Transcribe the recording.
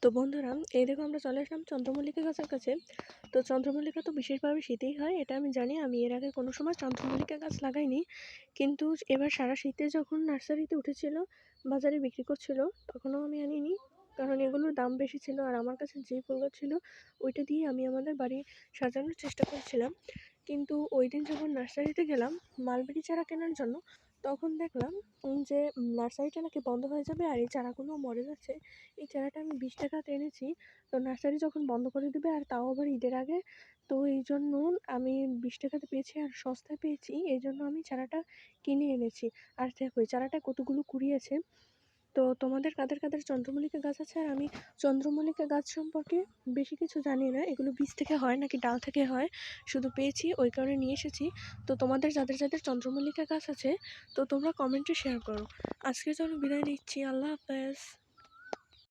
তো বন্ধুরা, এই দেখো আমরা চলে আসলাম চন্দ্রমল্লিকা গাছের কাছে। তো চন্দ্রমল্লিকা তো বিশেষভাবে শীতেই হয়, এটা আমি জানি। আমি এর আগে কোনো সময় চন্দ্রমল্লিকা গাছ লাগাইনি, কিন্তু এবার সারা শীতে যখন নার্সারিতে উঠেছিল, বাজারে বিক্রি করছিল, তখনও আমি আনিনি, কারণ এগুলোর দাম বেশি ছিল। আর আমার কাছে যে ফুল গাছ ছিল, ওইটা দিয়ে আমি আমাদের বাড়ি সাজানোর চেষ্টা করছিলাম। কিন্তু ওই দিন যখন নার্সারিতে গেলাম মালবেরি চারা কেনার জন্য, তখন দেখলাম যে নার্সারিটা নাকি বন্ধ হয়ে যাবে আর এই চারাগুলো মরে যাচ্ছে। এই চারাটা আমি 20 টাকাতে এনেছি, তো নার্সারি যখন বন্ধ করে দেবে, আর তাও আবার ঈদের আগে, তো এই জন্য আমি 20 টাকাতে পেয়েছি আর সস্তায় পেয়েছি, এই জন্য আমি চারাটা কিনে এনেছি। আর দেখো এই চারাটা কতগুলো কুড়িয়েছে। তো তোমাদের কাদের কাদের চন্দ্রমল্লিকা গাছ আছে? আর আমি চন্দ্রমল্লিকা গাছ সম্পর্কে বেশি কিছু জানি না, এগুলো বীজ থেকে হয় নাকি ডাল থেকে হয়, শুধু পেয়েছি ওই কারণে নিয়ে এসেছি। তো তোমাদের যাদের যাদের চন্দ্রমল্লিকা গাছ আছে, তো তোমরা কমেন্টে শেয়ার করো। আজকে চলো বিদায় নিচ্ছি, আল্লাহ হাফেজ।